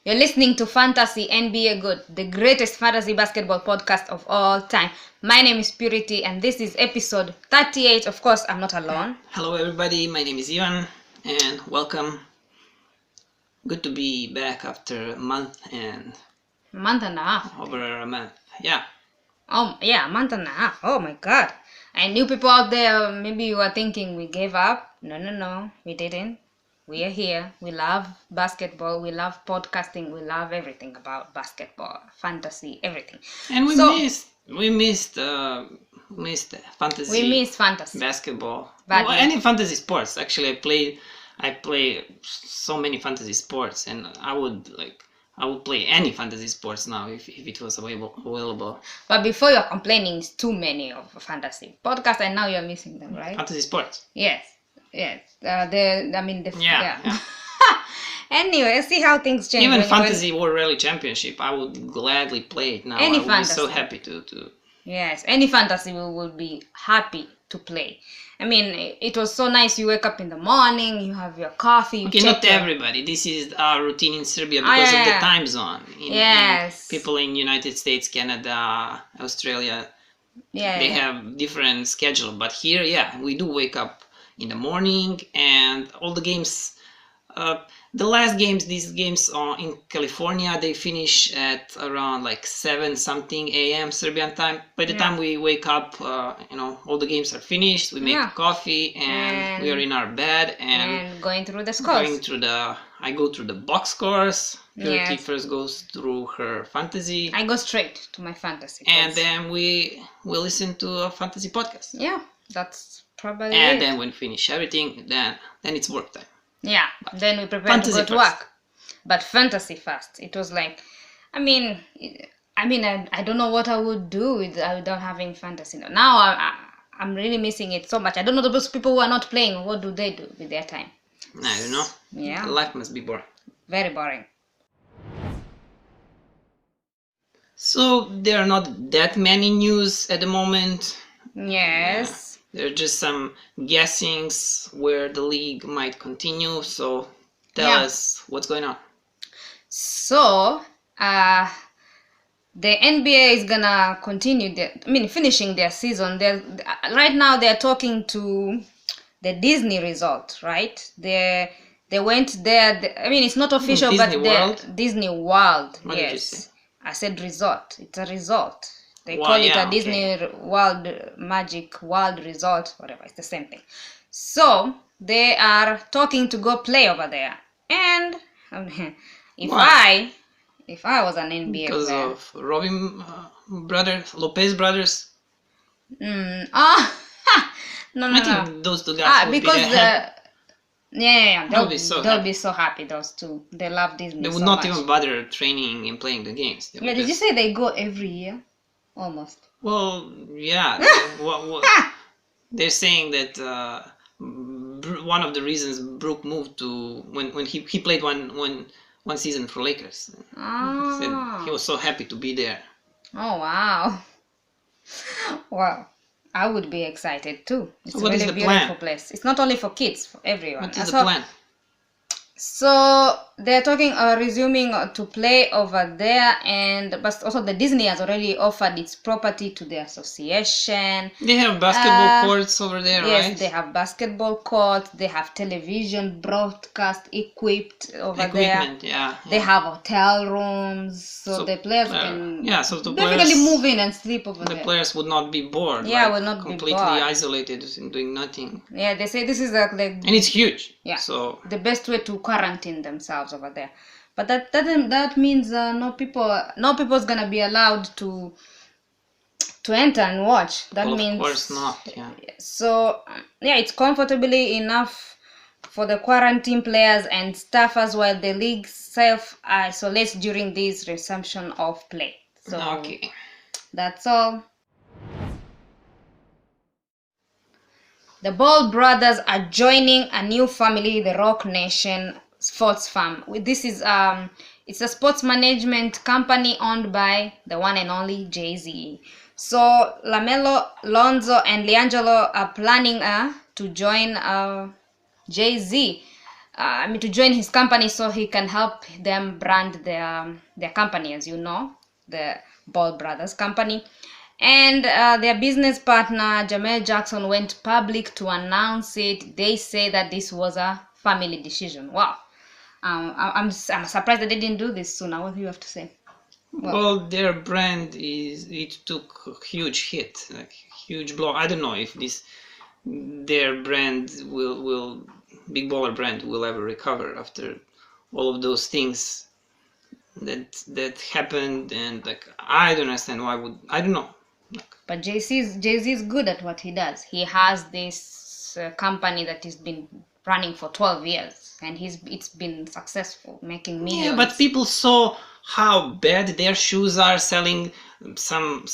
You're listening to Fantasy NBA Good, the greatest fantasy basketball podcast of all time. My name is Purity, and this is episode 38. Of course, I'm not alone. Hello, everybody. My name is Ivan, and welcome. Good to be back after a month and a half. over a month. Yeah. Oh, yeah, a month and a half. Oh, my God. And you people out there, maybe you are thinking we gave up. No, we didn't. We are here. We love basketball. We love podcasting. We love everything about basketball, fantasy, everything. And we missed fantasy. We missed fantasy basketball. Badly. Well, any fantasy sports. Actually, I play so many fantasy sports, and I would play any fantasy sports now if it was available. But before you're complaining, it's too many of fantasy podcasts, and now you're missing them, right? Fantasy sports. Yes. Yeah. Anyway, see how things change. Even fantasy World Rally Championship, I would gladly play it now. Any I would fantasy. be so happy to. Yes, any fantasy we will be happy to play. I mean, it was so nice. You wake up in the morning, you have your coffee. Okay, not everybody. This is our routine in Serbia because of the time zone. Yes. People in United States, Canada, Australia, they have different schedule. But here, we do wake up in the morning, and all the games. The last games, these games in California, they finish at around like 7 something a.m. Serbian time. By the time we wake up, all the games are finished. We make coffee and we are in our bed and going through the scores. I go through the box scores. Purity first goes through her fantasy. I go straight to my fantasy. And then we listen to a fantasy podcast. Yeah, that's probably and then when we finish everything, then it's work time. Yeah, then we prepare to go to work. But fantasy first. It was like, I don't know what I would do without having fantasy. Now I'm really missing it so much. I don't know those people who are not playing. What do they do with their time? I don't know. Yeah. Life must be boring. Very boring. So there are not that many news at the moment. Yes. There are just some guessings where the league might continue. So tell us what's going on. So, the NBA is gonna continue finishing their season. Right now they're talking to the Disney resort, right? They went there. It's not official, Disney World. What did you say? I said resort. It's a resort. They call it a Disney World Magic World Resort, whatever. It's the same thing. So they are talking to go play over there. And if I was an NBA because player, of Robin Lopez brothers. No. I think those two guys would because they'll be so happy. Those two, they love Disney. They would not even bother training and playing the games. Did you say they go every year? Almost. Well, yeah. They're saying that one of the reasons Brook moved to when he played one season for Lakers. He said he was so happy to be there. Oh wow! Well, I would be excited too. It's a really beautiful place. It's not only for kids, for everyone. What is the plan? So they're talking resuming to play over there, but also the Disney has already offered its property to the association. They have basketball courts over there, right? Yes, they have basketball courts. They have television broadcast equipped over there. Yeah. They have hotel rooms, so the players can basically move in and sleep over there. The players would not be bored. Would not be completely bored. isolated and doing nothing. Yeah, they say this is and it's huge. Yeah. So the best way to quarantine themselves over there. But that means no people's gonna be allowed to enter and watch. That means of course not. Yeah. So it's comfortably enough for the quarantine players and staffers while the league self-isolates during this resumption of play. So that's all. The Ball brothers are joining a new family, the Rock Nation Sports Farm. This is it's a sports management company owned by the one and only Jay-Z. So LaMelo, Lonzo, and LiAngelo are planning to join Jay-Z to join his company so he can help them brand their company, as you know, the Ball Brothers company. And their business partner, Jamel Jackson, went public to announce it. They say that this was a family decision. Wow. I'm surprised that they didn't do this sooner. What do you have to say? Well, their brand it took a huge hit, like huge blow. I don't know if their brand will Big Baller brand will ever recover after all of those things that happened, and like I don't understand why would I don't know. But Jay-Z is good at what he does. He has this company that has been running for 12 years, and it's been successful, making millions. Yeah, but people saw how bad their shoes are, selling some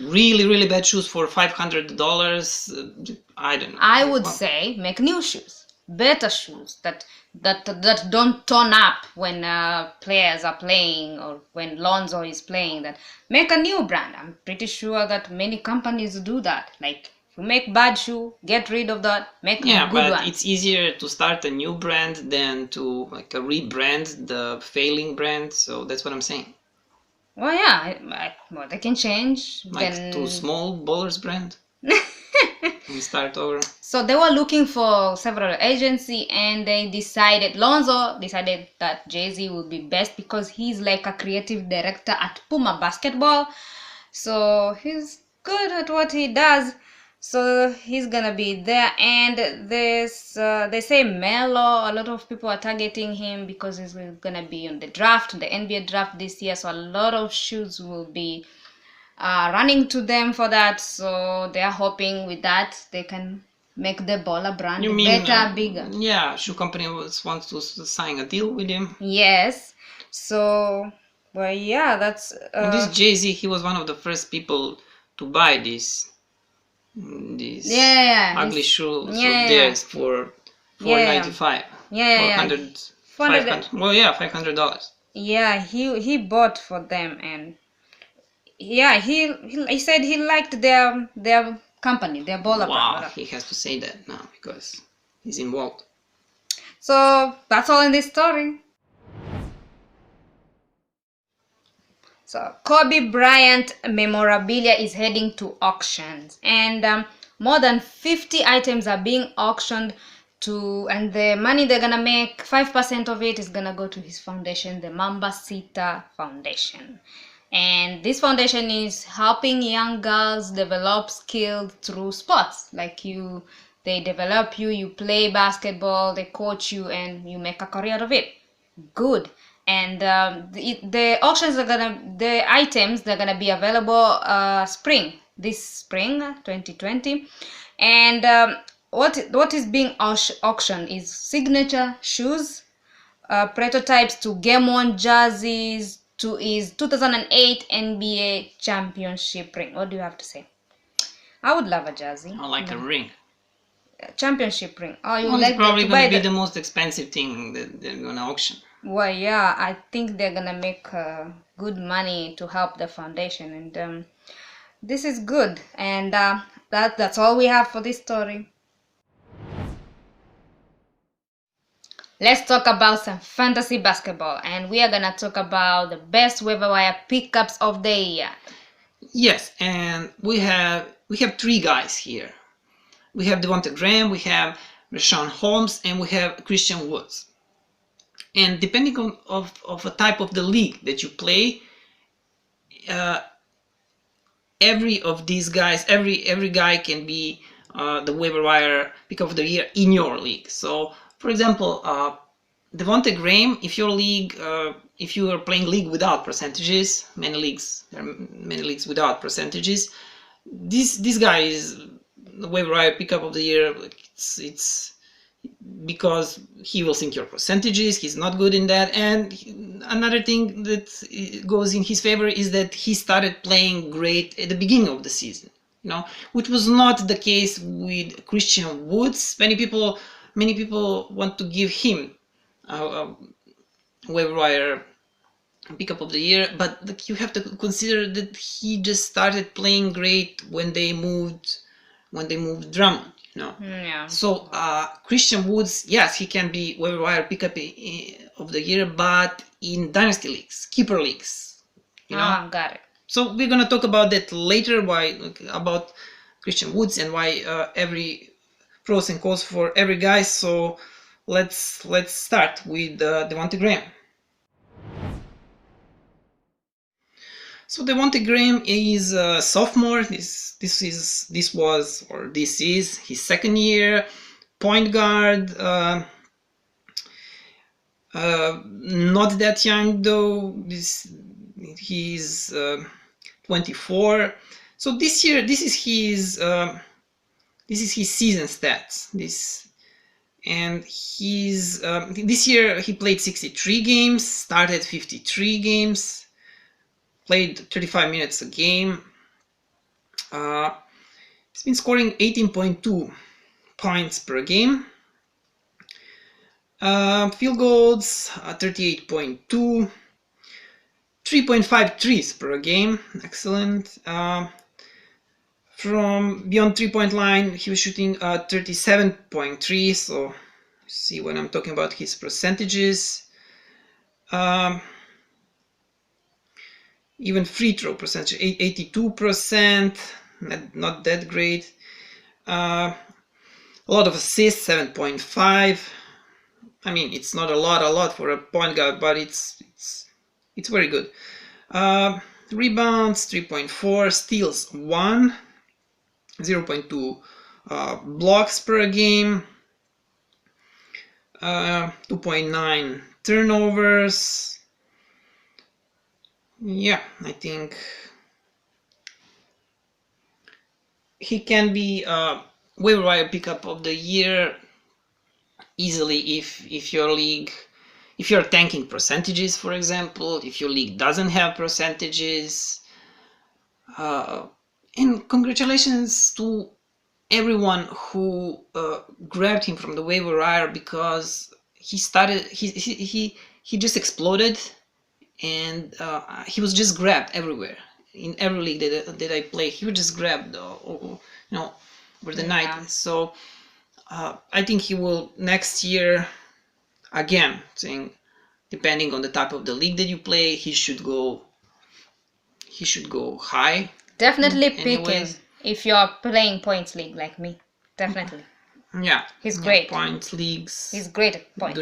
really bad shoes for $500. I don't know. I would say make new shoes, better shoes that don't turn up when players are playing or when Lonzo is playing. That make a new brand. I'm pretty sure that many companies do that. Like if you make bad shoe, get rid of that, make a good but one. it's easier to start a new brand than to like rebrand the failing brand. So that's what I'm saying. Well, yeah, well, they can change. Like Then to small ballers brand and start over. So they were looking for several agency, and Lonzo decided that Jay-Z would be best because he's like a creative director at Puma Basketball. So he's good at what he does. So he's gonna be there, and they say Melo. A lot of people are targeting him because he's gonna be on the NBA draft this year. So a lot of shoes will be running to them for that. So they are hoping with that they can make the Baller brand better, bigger. Yeah, shoe company wants to sign a deal with him. Yes. So, well, yeah, that's. This Jay-Z, he was one of the first people to buy these ugly shoes of theirs for $495. $500. Well, yeah, $500. Yeah, he bought for them, and yeah, he said he liked their company, their Baller brand. Wow, he has to say that now because he's involved. So that's all in this story. So Kobe Bryant memorabilia is heading to auctions, and more than 50 items are being auctioned and the money they're gonna make, 5% of it is gonna go to his foundation, the Mambasita Foundation. And this foundation is helping young girls develop skills through sports. Like they develop you play basketball, they coach you, and you make a career of it. Good. And the auctions the items, they're gonna be available this spring 2020. And what is being auctioned is signature shoes, prototypes to game-worn jerseys, to his 2008 NBA championship ring. What do you have to say? I would love a jersey. Or like a ring. Championship ring. Oh, you well, like it's probably to going buy to be the most expensive thing that they're going to auction. Well, yeah, I think they're gonna make good money to help the foundation, and this is good. And that's all we have for this story. Let's talk about some fantasy basketball, and we are gonna talk about the best waiver wire pickups of the year. Yes, and we have three guys here. We have Devonta Graham, we have Rashawn Holmes, and we have Christian Woods. And depending on of a type of the league that you play, every of these guys, every guy can be the waiver wire pickup of the year in your league. So, for example, Devonta Graham, if your league, if you are playing league without percentages, there are many leagues without percentages. This guy is the waiver wire pickup of the year. It's because he will sink your percentages. He's not good in that. And another thing that goes in his favor is that he started playing great at the beginning of the season, which was not the case with Christian Woods. Many people want to give him a waiver wire pickup of the year, but you have to consider that he just started playing great when they moved Drummond. No. Yeah. So Christian Woods, yes, he can be waiver wire pickup of the year, but in dynasty leagues, keeper leagues, you know. Ah, got it. So we're gonna talk about that later. About Christian Woods and why every pros and cons for every guy. So let's start with Devontae Graham. So Devontae Graham is a sophomore. This is his second year. Point guard. Not that young though. He's 24. So this year, this is his season stats. This year he played 63 games, started 53 games, played 35 minutes a game. He's been scoring 18.2 points per game. Field goals 38.2, 3.5 threes per game, excellent. From beyond 3-point line, he was shooting 37.3. So see when I'm talking about his percentages. Even free throw percentage, 82%, not that great. A lot of assists, 7.5. I mean, it's not a lot for a point guard, but it's very good. Rebounds, 3.4. Steals, 1. 0.2 blocks per game. 2.9 turnovers. Yeah, I think he can be a waiver wire pickup of the year easily if you're tanking percentages, for example, if your league doesn't have percentages. And congratulations to everyone who grabbed him from the waiver wire, because he just exploded, and he was just grabbed everywhere. In every league that I play, he was just grabbed over the night. So I think he will next year, again, saying depending on the type of the league that you play, he should go high. Definitely pick him if you're playing points league like me. Definitely. Yeah, he's great. Points leagues. He's great at points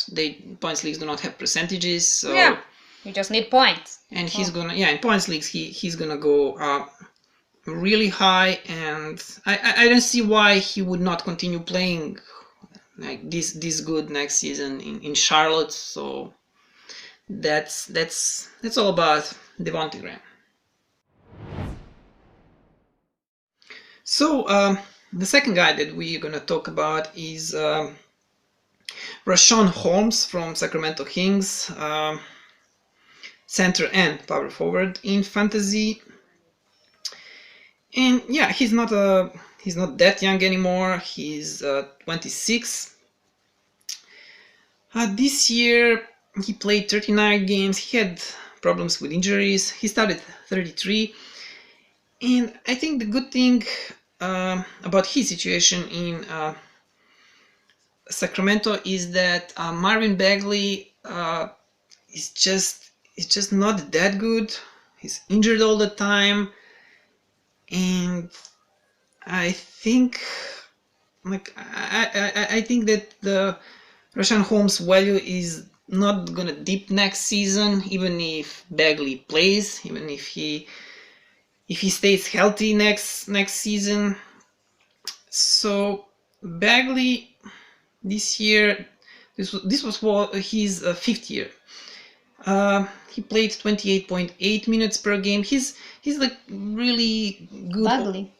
leagues. Points leagues do not have percentages, so yeah, you just need points. And he's gonna in points leagues he's gonna go really high, and I don't see why he would not continue playing like this good next season in Charlotte. So that's all about Devontae Graham. So the second guy that we're gonna talk about is Rashawn Holmes from Sacramento Kings, center and power forward in fantasy. And yeah, he's not that young anymore. He's 26. This year he played 39 games. He had problems with injuries. He started 33. And I think the good thing about his situation in Sacramento is that Marvin Bagley is just not that good. He's injured all the time, and I think I think that the Rashawn Holmes value is not gonna dip next season, even if Bagley plays, even if he stays healthy next season. So Bagley this year, this was his fifth year. He played 28.8 minutes per game. He's like really good. Bagley.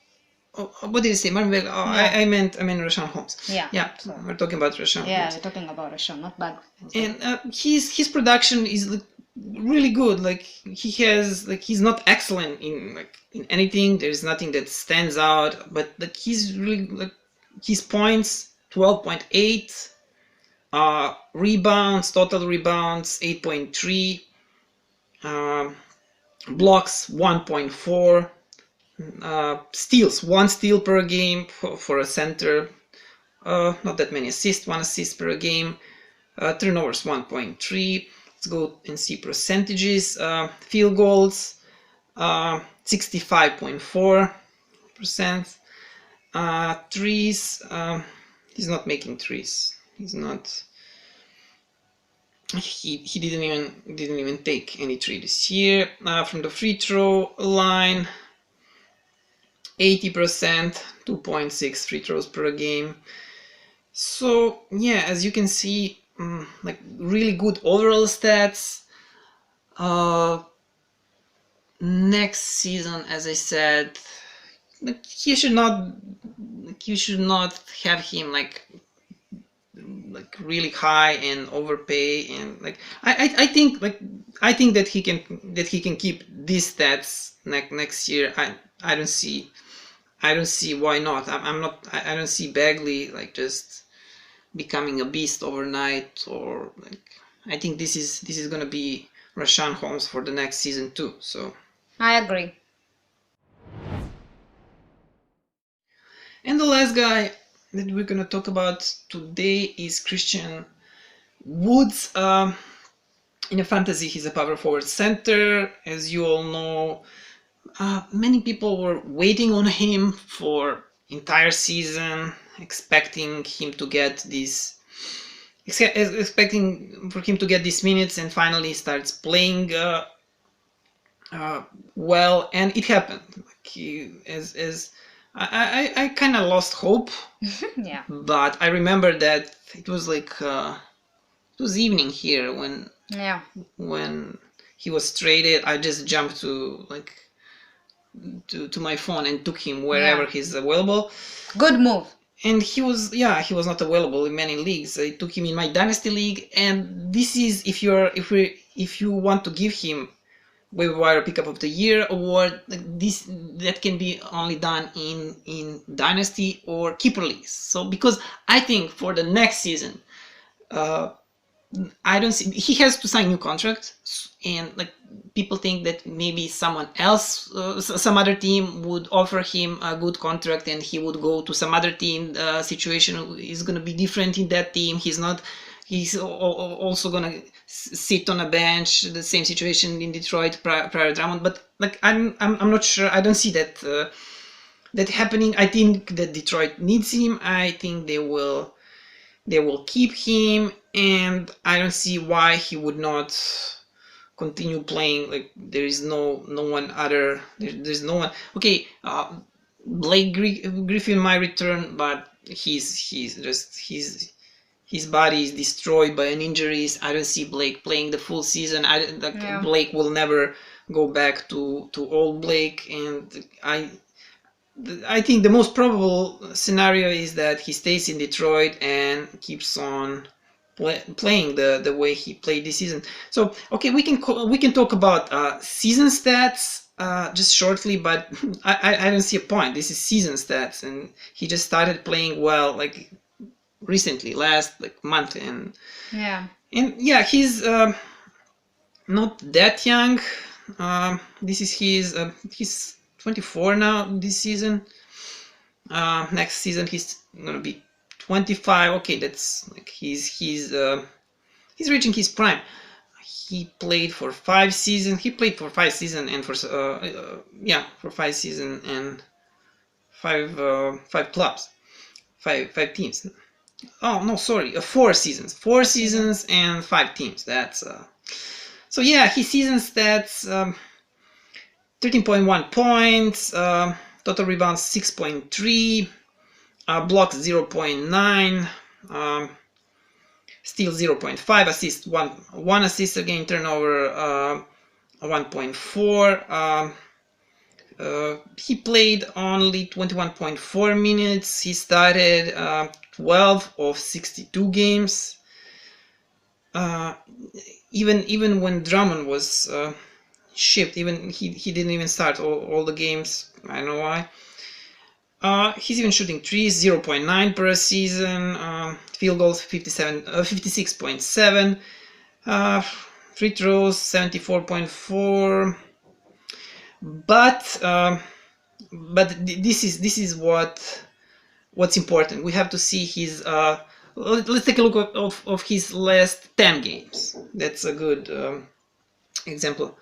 What did you say? Marvin Bagley. I meant Rashawn Holmes. Yeah. So we're talking about Rashawn. Yeah, we're talking about Rashawn, not Bagley. And his production is like really good. Like he's not excellent in anything. There's nothing that stands out, but he's really his points 12.8, rebounds, total rebounds 8.3, blocks 1.4, Steals, 1 steal per game for a center. Not that many assists, 1 assist per game. Turnovers 1.3. Let's go and see percentages. Field goals 65.4%. Threes, he's not making threes. He's not. He didn't even take any three this year. From the free throw line, 80%, 2.6 free throws per game. So yeah, as you can see, like really good overall stats. Next season, as I said, like you should not have him like really high and overpay, and like I think that he can keep these stats next year. I don't see why not. I don't see Bagley like just becoming a beast overnight, or like I think this is gonna be Rashawn Holmes for the next season too. So I agree. And the last guy that we're gonna talk about today is Christian Woods. In a fantasy, he's a power forward center. As you all know, many people were waiting on him for entire season, expecting for him to get these minutes, and finally starts playing well, and it happened. I kind of lost hope. Yeah. But I remember that it was like it was evening here when he was traded. I just jumped to my phone and took him wherever he's available. Good move. And he was not available in many leagues. I took him in my dynasty league, and this is if you want to give him waiver wire pickup of the year award, that can be only done in dynasty or keeper leagues. So because I think for the next season, I don't see, he has to sign new contract, and like people think that maybe someone else, some other team would offer him a good contract and he would go to some other team. Situation is going to be different in that team. He's also going to sit on a bench. The same situation in Detroit prior Drummond, but like I'm not sure. I don't see that happening. I think that Detroit needs him. I think they will keep him, and I don't see why he would not continue playing. Like there is no one other. There's no one. Okay, Blake Griffin might return, but his body is destroyed by an injuries. I don't see Blake playing the full season. Blake will never go back to old Blake, and I think the most probable scenario is that he stays in Detroit and keeps on playing the way he played this season. So okay, we can talk about season stats just shortly, but I don't see a point. This is season stats, and he just started playing well like recently, last like month, and he's not that young. This is he's 24 now this season. Next season he's gonna be 25. Okay, that's like he's reaching his prime. He played for 5 seasons. And for 5 seasons and 5 clubs, 5 teams. Oh no, sorry, 4 seasons. 4 seasons and 5 teams. That's so yeah, his season stats. 13.1 points, total rebounds 6.3, blocks 0.9, steals 0.5, assists 1 assist again, turnover 1.4. He played only 21.4 minutes. He started 12 of 62 games. Even when Drummond was shipped, even he didn't even start all the games. I don't know why. He's even shooting threes, 0.9 per season. Field goals 56.7. Free throws 74.4. But but this is what's important. We have to see his. Let's take a look of his last 10 games. That's a good example.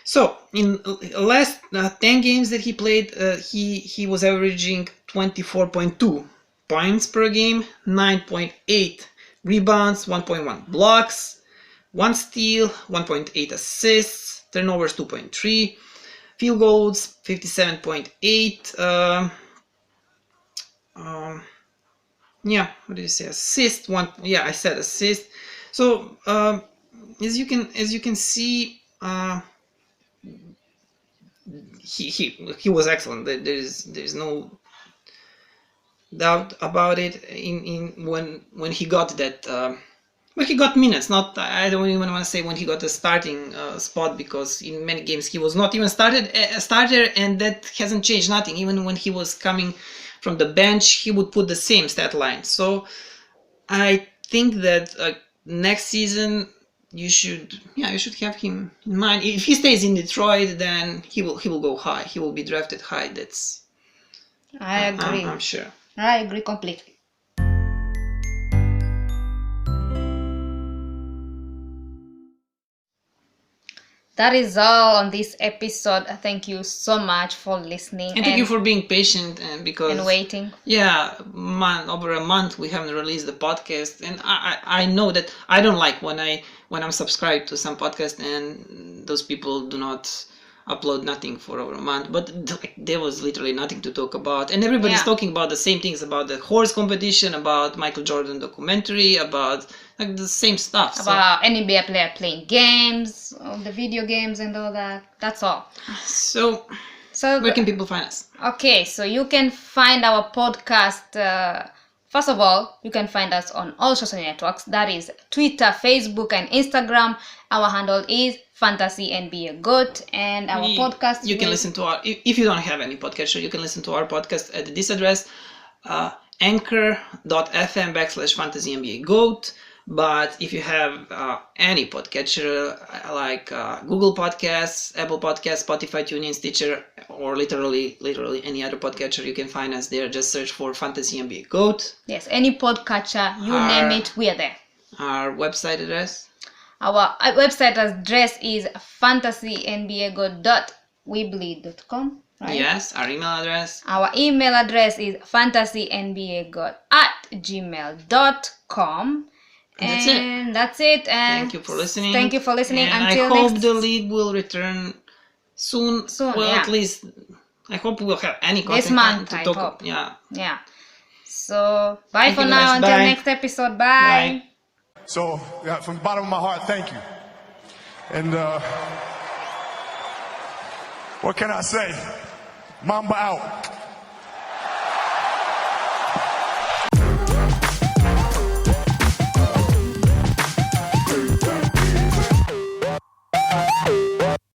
So in last 10 games that he played, he was averaging 24.2 points per game, 9.8 rebounds, 1.1 blocks, 1 steal, 1.8 assists, turnovers 2.3, field goals 57.8. Yeah, what did you say? Assist one. Yeah, I said assist. So as you can see, he was excellent. There's no doubt about it. In when he got that. Well, he got minutes. Not, I don't even want to say when he got a starting spot, because in many games he was not even a starter, and that hasn't changed nothing. Even when he was coming from the bench, he would put the same stat line. So I think that next season you should have him in mind. If he stays in Detroit, then he will go high. He will be drafted high. That's I agree. I'm sure. I agree completely. That is all on this episode. Thank you so much for listening. And thank you for being patient and waiting. Yeah, over a month we haven't released the podcast, and I know that I don't like when I'm subscribed to some podcast and those people do not upload nothing for over a month. But there was literally nothing to talk about, and everybody's talking about the same things, about the horse competition, about Michael Jordan documentary, about the same stuff. About NBA player playing games, the video games and all that. That's all. So where can people find us? Okay, so you can find our podcast. First of all, you can find us on all social networks. That is Twitter, Facebook, and Instagram. Our handle is Fantasy NBA GOAT, and our podcast. You can listen to our. If you don't have any podcatcher, you can listen to our podcast at this address, anchor.fm/Fantasy NBA GOAT. But if you have any podcatcher like Google Podcasts, Apple Podcasts, Spotify, TuneIn, Stitcher, or literally any other podcatcher, you can find us there. Just search for Fantasy NBA GOAT. Yes, any podcatcher, you name it, we are there. Our website address? Our website address is fantasynbago.weebly.com. Right? Yes, our email address. Our email address is fantasynbago@gmail.com. And that's it. And thank you for listening. Thank you for listening. And until I hope the league will return soon. Well, yeah. At least I hope we'll have any content this month. to I talk. hope. Yeah. So bye thank for you now. guys. Until Bye. next episode. Bye. So from the bottom of my heart, thank you. And what can I say? Mamba out.